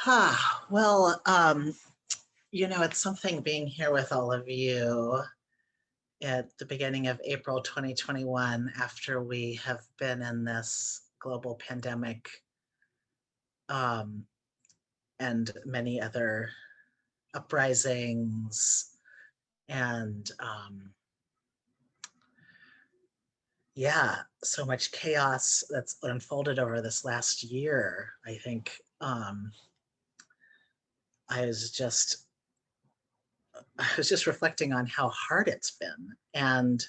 Well, it's something being here with all of you at the beginning of April 2021, after we have been in this global pandemic and many other uprisings and so much chaos that's unfolded over this last year. I think I was just reflecting on how hard it's been, and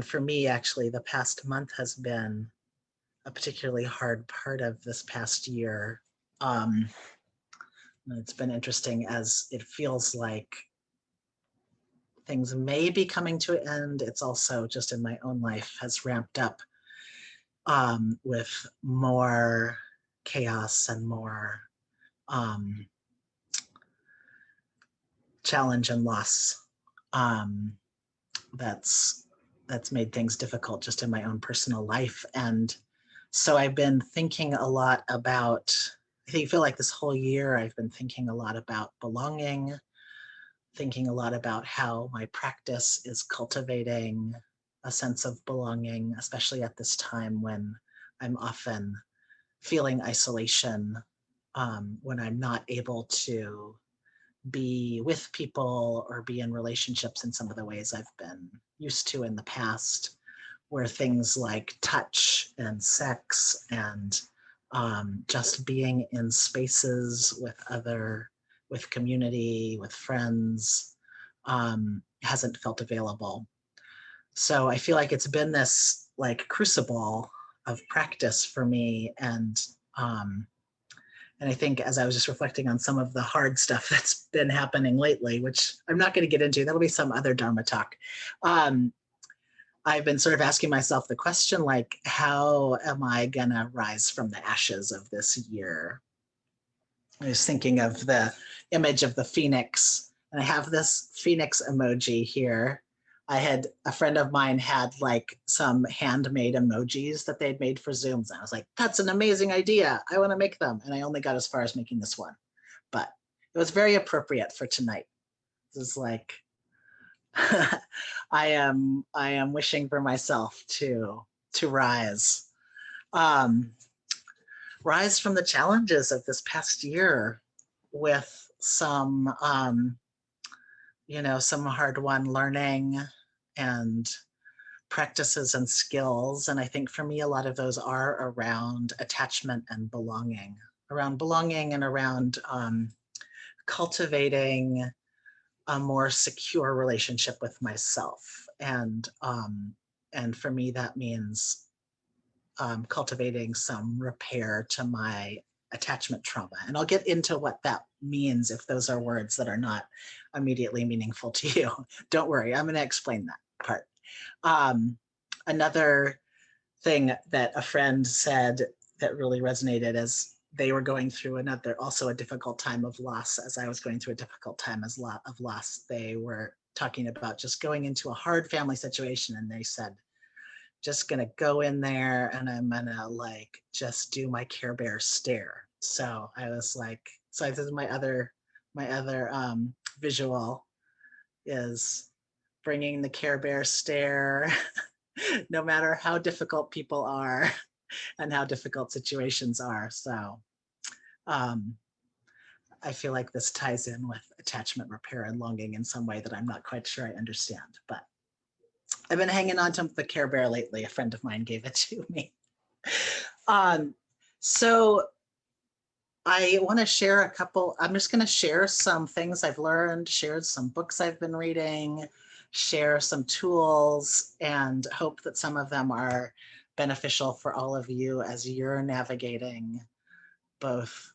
for me, actually, the past month has been a particularly hard part of this past year. It's been interesting, as it feels like things may be coming to an end. It's also just in my own life has ramped up with more chaos and more challenge and loss. That's made things difficult just in my own personal life. And so I've been thinking a lot about, I feel like this whole year I've been thinking a lot about belonging, thinking a lot about how my practice is cultivating a sense of belonging, especially at this time when I'm often feeling isolation, when I'm not able to be with people or be in relationships in some of the ways I've been used to in the past, where things like touch and sex and just being in spaces with community, with friends, hasn't felt available. So I feel like it's been this crucible of practice for me, and I think, as I was just reflecting on some of the hard stuff that's been happening lately, which I'm not going to get into, that'll be some other Dharma talk. I've been sort of asking myself the question, how am I going to rise from the ashes of this year? I was thinking of the image of the phoenix, and I have this phoenix emoji here. A friend of mine had some handmade emojis that they'd made for Zooms. And I was like, that's an amazing idea. I want to make them. And I only got as far as making this one, but it was very appropriate for tonight. This is I am wishing for myself to rise. Rise from the challenges of this past year with some some hard-won learning and practices and skills. And I think for me, a lot of those are around attachment and belonging, and around cultivating a more secure relationship with myself. And for me, that means cultivating some repair to my attachment trauma. And I'll get into what that means if those are words that are not immediately meaningful to you. Don't worry, I'm going to explain that part. Another thing that a friend said that really resonated, as they were going through also a difficult time of loss, as I was going through a difficult time of loss. They were talking about just going into a hard family situation, and they said, just gonna go in there and I'm gonna just do my Care Bear stare. So I was so this is my other visual, is bringing the Care Bear stare, no matter how difficult people are and how difficult situations are. So I feel like this ties in with attachment repair and longing in some way that I'm not quite sure I understand, but I've been hanging on to the Care Bear lately. A friend of mine gave it to me. So I want to share I'm just going to share some things I've learned, share some books I've been reading, share some tools, and hope that some of them are beneficial for all of you as you're navigating both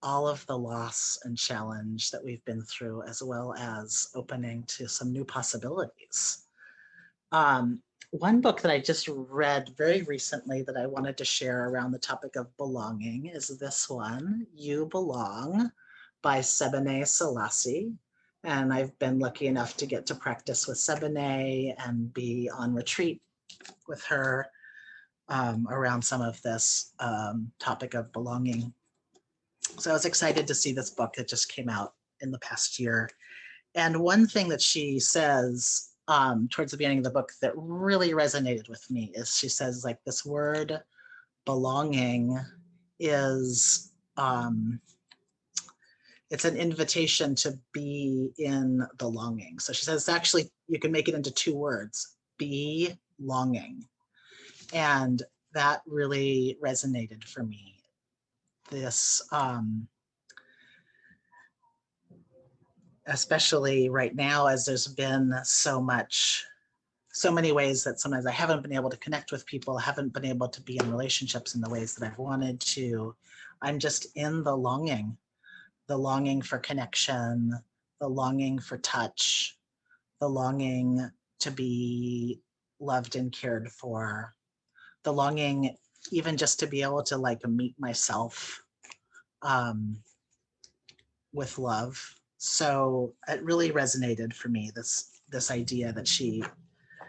all of the loss and challenge that we've been through, as well as opening to some new possibilities. One book that I just read very recently that I wanted to share around the topic of belonging is this one, You Belong, by Sebene Selassie. And I've been lucky enough to get to practice with Sebene and be on retreat with her around some of this topic of belonging. So I was excited to see this book that just came out in the past year. And one thing that she says towards the beginning of the book that really resonated with me is she says, like, this word belonging is, it's an invitation to be in the longing. So she says, actually, you can make it into two words, be longing. And that really resonated for me. This, especially right now, as there's been so many ways that sometimes I haven't been able to connect with people, haven't been able to be in relationships in the ways that I've wanted to. I'm just in the longing for connection, the longing for touch, the longing to be loved and cared for, the longing even just to be able to like meet myself with love. So it really resonated for me, this idea that she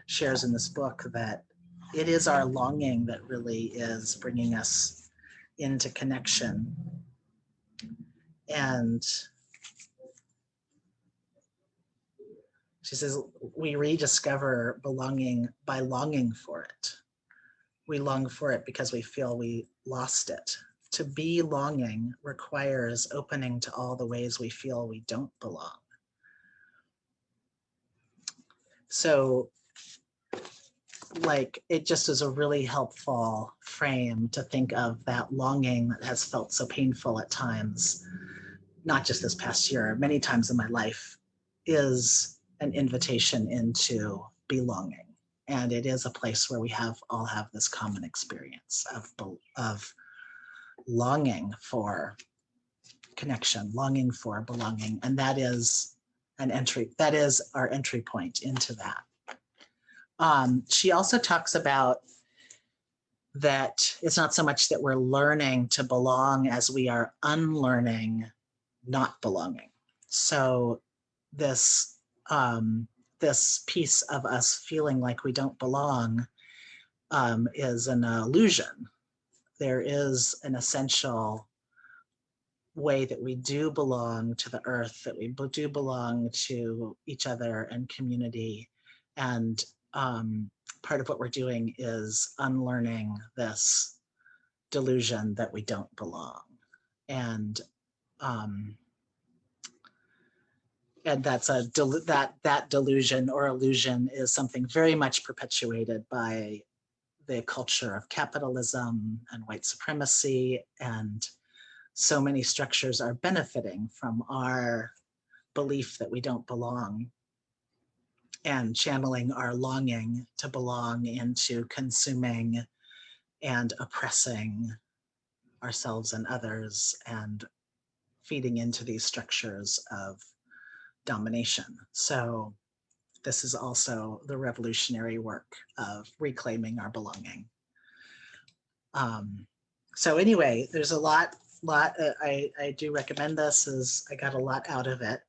shares in this book, that it is our longing that really is bringing us into connection. And she says, we rediscover belonging by longing for it. We long for it because we feel we lost it. To be longing requires opening to all the ways we feel we don't belong. So, like, it just is a really helpful frame to think of that longing that has felt so painful at times, not just this past year, many times in my life, is an invitation into belonging. And it is a place where we all have this common experience of longing for connection, longing for belonging. And that is our entry point into that. She also talks about that it's not so much that we're learning to belong as we are unlearning not belonging. So this piece of us feeling like we don't belong is an illusion. There is an essential way that we do belong to the earth, that we do belong to each other and community. And part of what we're doing is unlearning this delusion that we don't belong. And that's that delusion or illusion is something very much perpetuated by the culture of capitalism and white supremacy, and so many structures are benefiting from our belief that we don't belong and channeling our longing to belong into consuming and oppressing ourselves and others and feeding into these structures of domination. So this is also the revolutionary work of reclaiming our belonging. So anyway, there's a lot. I do recommend this, as I got a lot out of it.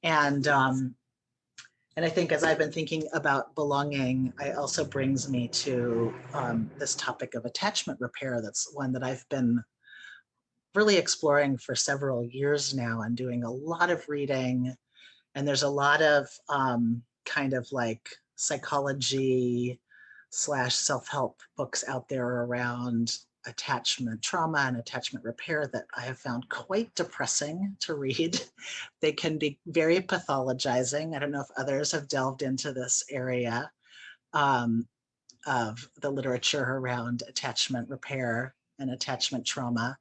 And I think as I've been thinking about belonging, it also brings me to this topic of attachment repair. That's one that I've been really exploring for several years now and doing a lot of reading. And there's a lot of kind of like psychology / self-help books out there around attachment trauma and attachment repair that I have found quite depressing to read. They can be very pathologizing. I don't know if others have delved into this area of the literature around attachment repair and attachment trauma.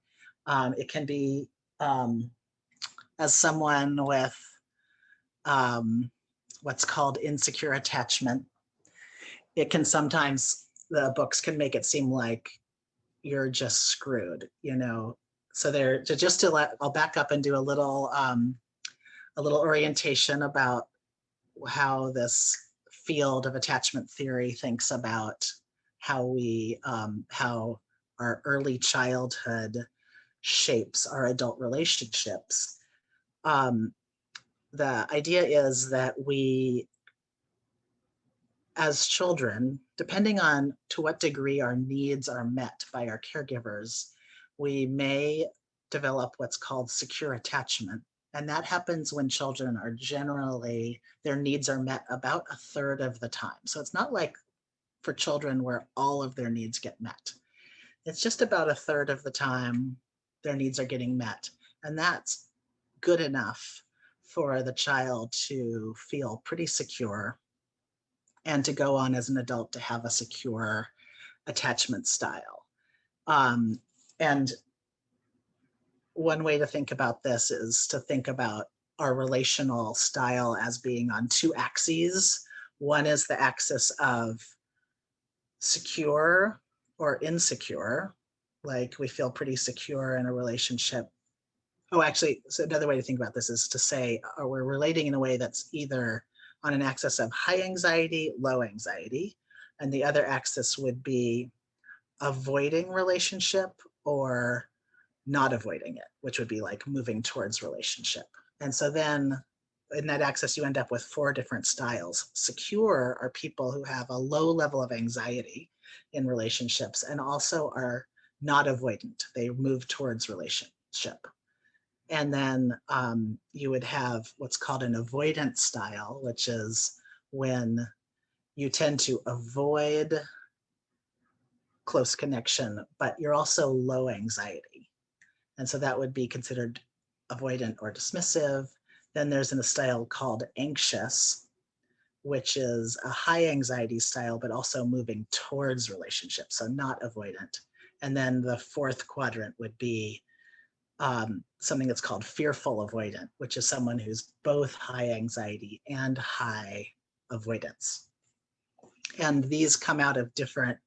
It can be, as someone with what's called insecure attachment, it can sometimes, the books can make it seem like you're just screwed, you know. So I'll back up and do a little orientation about how this field of attachment theory thinks about how how our early childhood shapes our adult relationships. The idea is that we, as children, depending on to what degree our needs are met by our caregivers, we may develop what's called secure attachment. And that happens when children are generally, their needs are met about a third of the time. So it's not like for children where all of their needs get met. It's just about a third of the time their needs are getting met. And that's good enough for the child to feel pretty secure and to go on as an adult to have a secure attachment style. And one way to think about this is to think about our relational style as being on two axes. One is the axis of secure or insecure, like we feel pretty secure in a relationship. Oh, actually, so another way to think about this is to say, we're relating in a way that's either on an axis of high anxiety, low anxiety, and the other axis would be avoiding relationship or not avoiding it, which would be like moving towards relationship. And so then in that axis, you end up with 4 different styles. Secure are people who have a low level of anxiety in relationships and also are not avoidant. They move towards relationship. And then you would have what's called an avoidant style, which is when you tend to avoid close connection, but you're also low anxiety. And so that would be considered avoidant or dismissive. Then there's a style called anxious, which is a high anxiety style, but also moving towards relationships, so not avoidant. And then the 4th quadrant would be something that's called fearful avoidant, which is someone who's both high anxiety and high avoidance. And these come out of different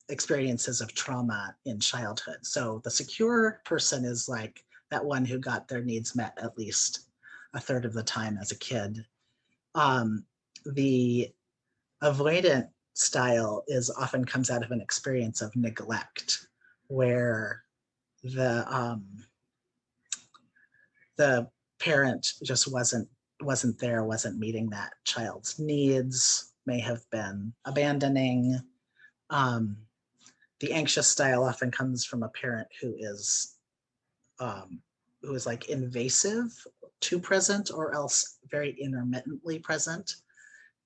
experiences of trauma in childhood. So the secure person is like that one who got their needs met at least a third of the time as a kid. The avoidant style often comes out of an experience of neglect, where the parent just wasn't there, wasn't meeting that child's needs, may have been abandoning. The anxious style often comes from a parent who is like invasive, too present, or else very intermittently present.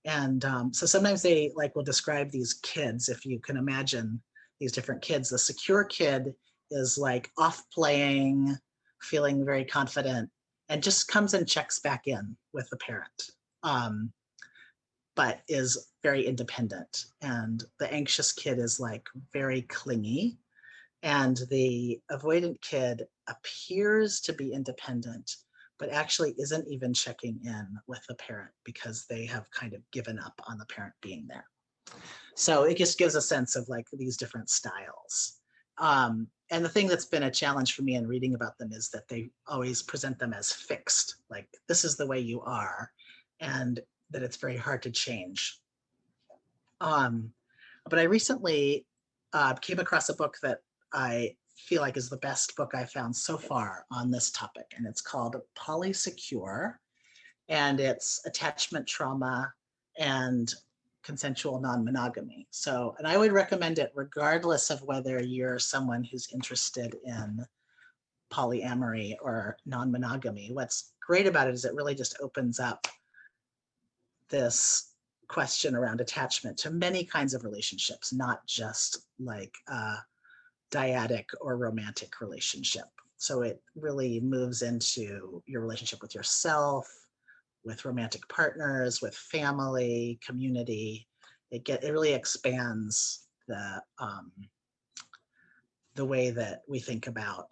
And so sometimes they will describe these kids, if you can imagine these different kids. The secure kid is like off playing, feeling very confident, and just comes and checks back in with the parent, but is very independent. And the anxious kid is like very clingy. And the avoidant kid appears to be independent, but actually isn't even checking in with the parent because they have kind of given up on the parent being there. So it just gives a sense of like these different styles. And the thing that's been a challenge for me in reading about them is that they always present them as fixed, like this is the way you are, and that it's very hard to change. But I recently came across a book that I feel like is the best book I've found so far on this topic, and it's called Polysecure, and it's attachment trauma and consensual non-monogamy. So, and I would recommend it regardless of whether you're someone who's interested in polyamory or non-monogamy. What's great about it is it really just opens up this question around attachment to many kinds of relationships, not just like a dyadic or romantic relationship. So it really moves into your relationship with yourself, with romantic partners, with family, community. It really expands the way that we think about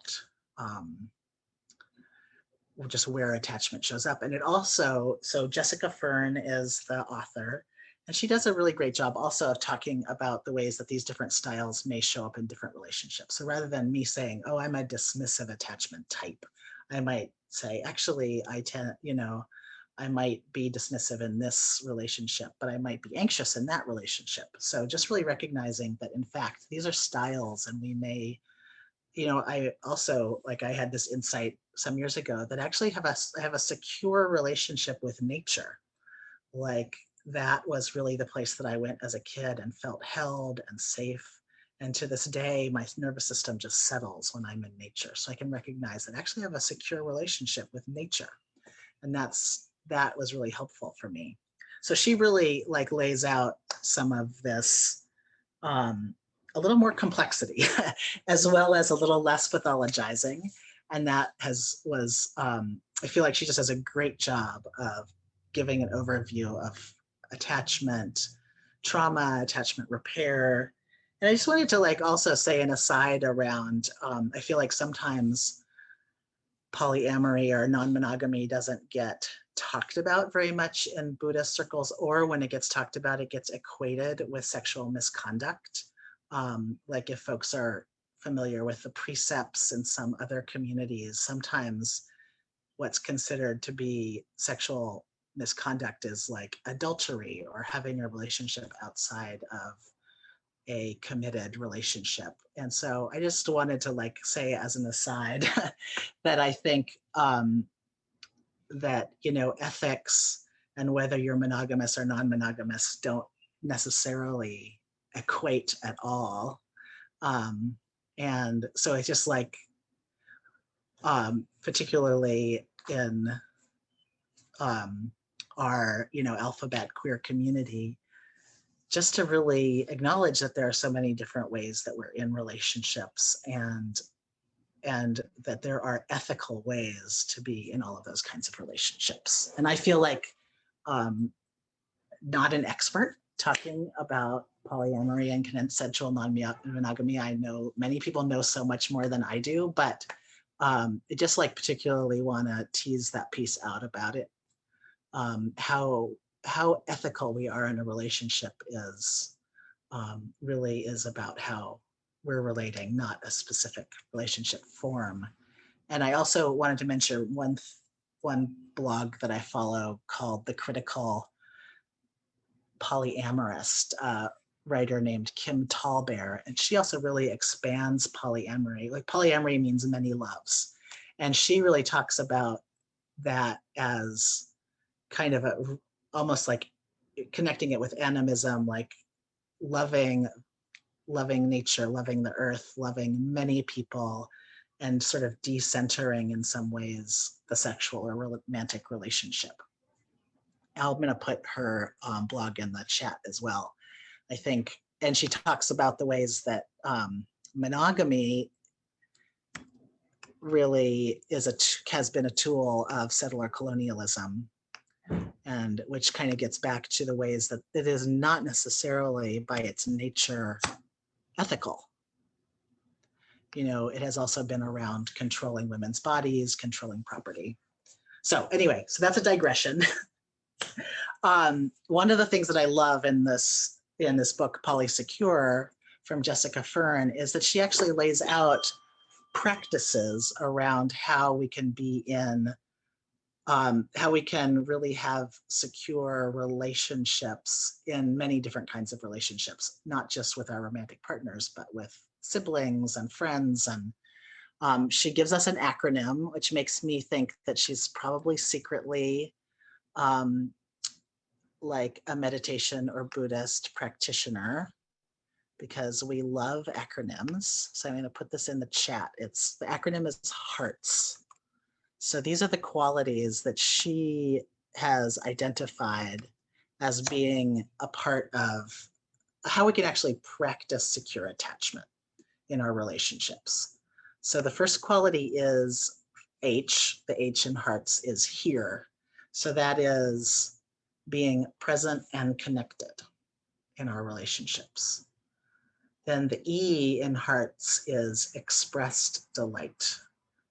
just where attachment shows up. And it also, so Jessica Fern is the author, and she does a really great job also of talking about the ways that these different styles may show up in different relationships. So rather than me saying, oh, I'm a dismissive attachment type, I might say, actually, I might be dismissive in this relationship, but I might be anxious in that relationship. So just really recognizing that, in fact, these are styles, and we may, I also, I had this insight some years ago that actually have a secure relationship with nature. Like that was really the place that I went as a kid and felt held and safe. And to this day, my nervous system just settles when I'm in nature. So I can recognize that I actually have a secure relationship with nature. And that was really helpful for me. So she really like lays out some of this, a little more complexity, as well as a little less pathologizing. And that I feel like she just does a great job of giving an overview of attachment, trauma, attachment repair. And I just wanted to like also say an aside around, I feel like sometimes polyamory or non-monogamy doesn't get talked about very much in Buddhist circles, or when it gets talked about, it gets equated with sexual misconduct. Like if folks are familiar with the precepts in some other communities, sometimes what's considered to be sexual misconduct is like adultery or having a relationship outside of a committed relationship. And so I just wanted to like say as an aside that I think that, you know, ethics and whether you're monogamous or non-monogamous don't necessarily equate at all. And so it's just like, particularly in our, you know, Alphabet queer community, just to really acknowledge that there are so many different ways that we're in relationships, and that there are ethical ways to be in all of those kinds of relationships. And I feel like not an expert talking about polyamory and consensual non-monogamy. I know many people know so much more than I do, but I just like particularly want to tease that piece out about it. How ethical we are in a relationship is really is about how we're relating, not a specific relationship form. And I also wanted to mention one blog that I follow called The Critical Polyamorist, writer named Kim Tallbear, and she also really expands polyamory. Like polyamory means many loves, and she really talks about that as kind of almost like connecting it with animism, like loving nature, loving the earth, loving many people, and sort of decentering in some ways the sexual or romantic relationship. I'm going to put her blog in the chat as well, I think. And she talks about the ways that monogamy really has been a tool of settler colonialism, and which kind of gets back to the ways that it is not necessarily by its nature ethical. You know, it has also been around controlling women's bodies, controlling property. So anyway, so that's a digression. One of the things that I love in this book, Polysecure, from Jessica Fern, is that she actually lays out practices around how we can be in, how we can really have secure relationships in many different kinds of relationships, not just with our romantic partners, but with siblings and friends. And she gives us an acronym, which makes me think that she's probably secretly like a meditation or Buddhist practitioner, because we love acronyms. So I'm going to put this in the chat. The acronym is HEARTS. So these are the qualities that she has identified as being a part of how we can actually practice secure attachment in our relationships. So the first quality is H. The H in HEARTS is here. So that is being present and connected in our relationships. Then the E in HEARTS is expressed delight.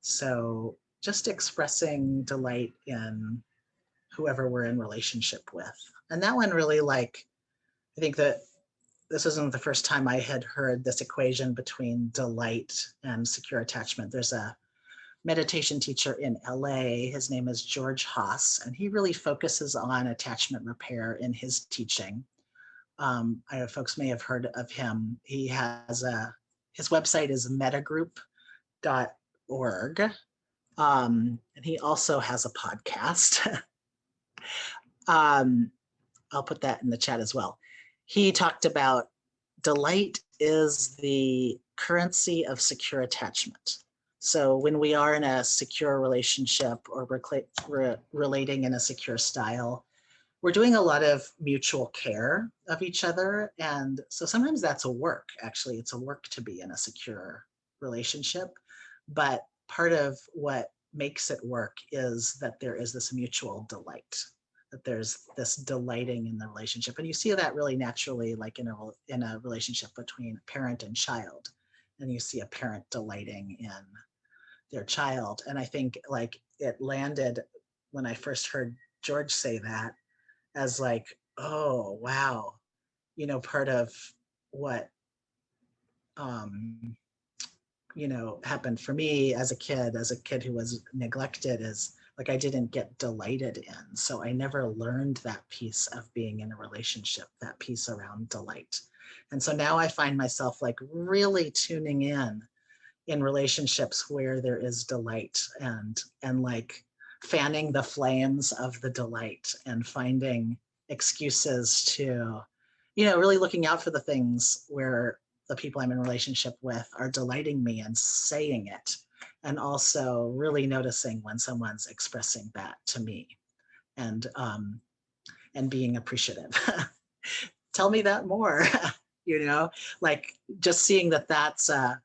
So just expressing delight in whoever we're in relationship with. And that one really, like, I think that this isn't the first time I had heard this equation between delight and secure attachment. There's a meditation teacher in LA, his name is George Haas, and he really focuses on attachment repair in his teaching. I know folks may have heard of him. He has his website is metagroup.org. And he also has a podcast. I'll put that in the chat as well. He talked about delight is the currency of secure attachment. So when we are in a secure relationship or relating in a secure style, we're doing a lot of mutual care of each other. And so sometimes that's a work, actually. It's a work to be in a secure relationship. But part of what makes it work is that there is this mutual delight, that there's this delighting in the relationship. And you see that really naturally, like in a relationship between parent and child. And you see a parent delighting in their child. And I think like it landed when I first heard George say that as like, oh, wow, you know, part of what, you know, happened for me as a kid who was neglected is like I didn't get delighted in. So I never learned that piece of being in a relationship, that piece around delight. And so now I find myself like really tuning in relationships where there is delight and like fanning the flames of the delight and finding excuses to, you know, really looking out for the things where the people I'm in relationship with are delighting me and saying it. And also really noticing when someone's expressing that to me and being appreciative. Tell me that more, you know, like just seeing that that's a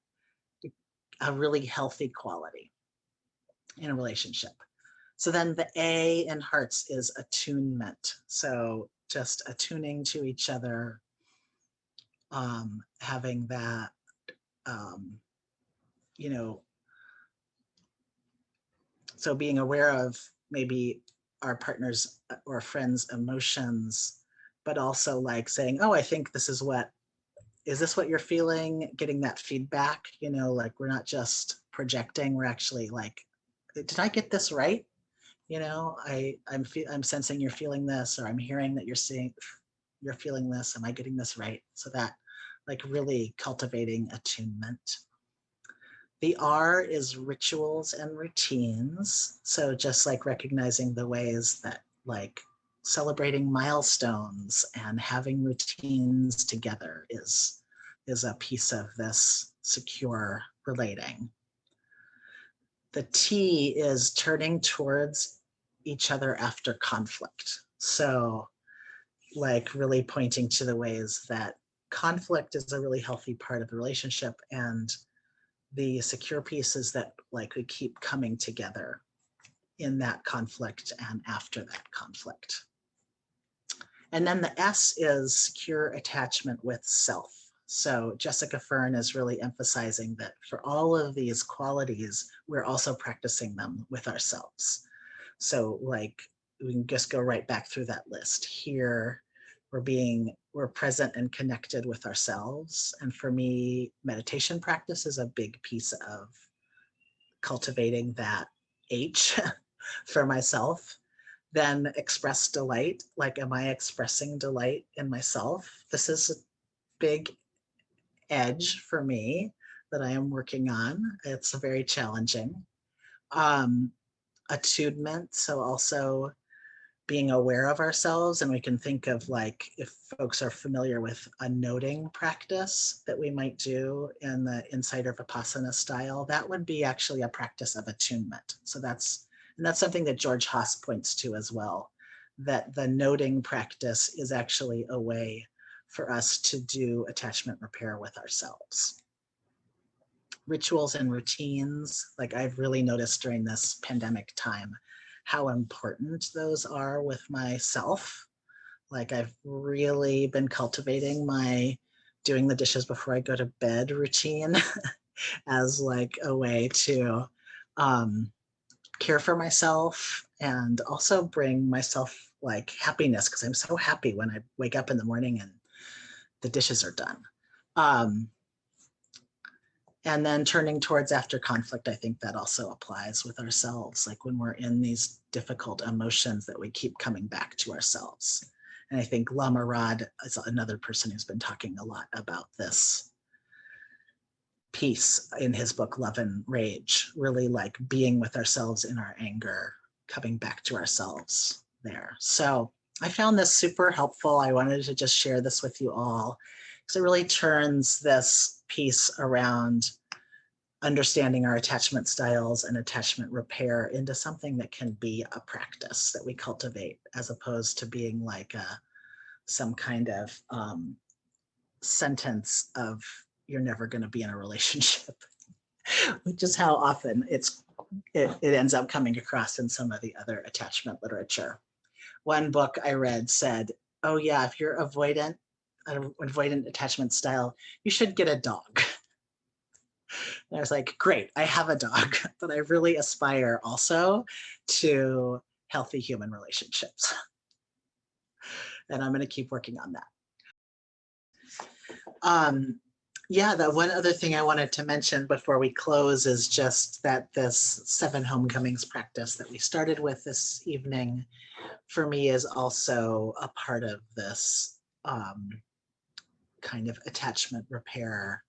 really healthy quality in a relationship. So then the A in hearts is attunement. So just attuning to each other, having that, you know, so being aware of maybe our partner's or friend's emotions, but also like saying, oh, I think this is this what you're feeling? Getting that feedback, you know, like we're not just projecting, we're actually like, did I get this right? You know, I'm sensing you're feeling this, or I'm hearing that you're feeling this. Am I getting this right? So that like really cultivating attunement. The R is rituals and routines. So just like recognizing the ways that like celebrating milestones and having routines together is a piece of this secure relating. The T is turning towards each other after conflict. So like really pointing to the ways that conflict is a really healthy part of the relationship, and the secure piece is that like we keep coming together in that conflict and after that conflict. And then the S is secure attachment with self. So Jessica Fern is really emphasizing that for all of these qualities, we're also practicing them with ourselves. So like we can just go right back through that list. Here, we're present and connected with ourselves. And for me, meditation practice is a big piece of cultivating that H for myself. Then express delight. Like, am I expressing delight in myself? This is a big edge for me that I am working on. It's very challenging. Attunement, so also being aware of ourselves, and we can think of like, if folks are familiar with a noting practice that we might do in the Insider Vipassana style, that would be actually a practice of attunement. So that's something that George Haas points to as well, that the noting practice is actually a way for us to do attachment repair with ourselves. Rituals and routines, like I've really noticed during this pandemic time, how important those are with myself. Like I've really been cultivating my doing the dishes before I go to bed routine as like a way to care for myself and also bring myself like happiness, because I'm so happy when I wake up in the morning and the dishes are done. And then turning towards after conflict, I think that also applies with ourselves, like when we're in these difficult emotions that we keep coming back to ourselves. And I think Lama Rod is another person who's been talking a lot about this piece in his book, Love and Rage, really like being with ourselves in our anger, coming back to ourselves there. So I found this super helpful. I wanted to just share this with you all. because it really turns this piece around understanding our attachment styles and attachment repair into something that can be a practice that we cultivate, as opposed to being like some kind of sentence of you're never going to be in a relationship, which is how often it ends up coming across in some of the other attachment literature. One book I read said, oh yeah, if you're avoidant attachment style, you should get a dog. And I was like, great, I have a dog, but I really aspire also to healthy human relationships. And I'm going to keep working on that. Yeah, the one other thing I wanted to mention before we close is just that this 7 homecomings practice that we started with this evening, for me, is also a part of this kind of attachment repair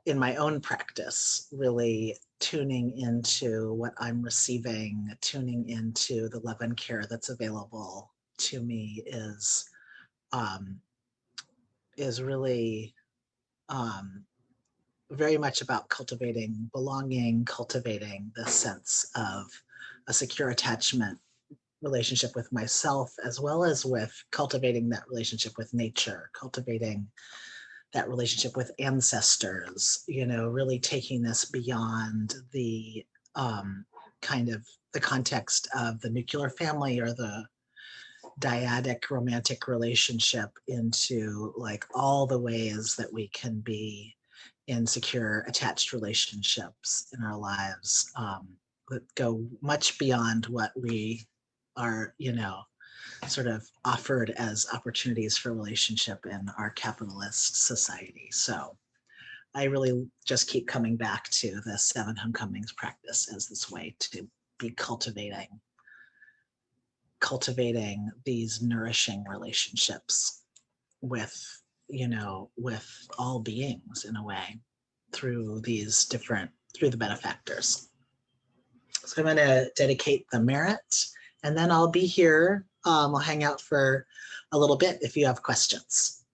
in my own practice, really tuning into what I'm receiving, tuning into the love and care that's available to me is really very much about cultivating belonging, cultivating the sense of a secure attachment relationship with myself, as well as with cultivating that relationship with nature, cultivating that relationship with ancestors, you know, really taking this beyond the kind of the context of the nuclear family or the dyadic romantic relationship into like all the ways that we can be in secure attached relationships in our lives that go much beyond what we are, you know, sort of offered as opportunities for relationship in our capitalist society. So I really just keep coming back to the 7 homecomings practice as this way to be cultivating these nourishing relationships with, you know, with all beings in a way through the benefactors. So I'm going to dedicate the merit, and then I'll be here. I'll hang out for a little bit if you have questions.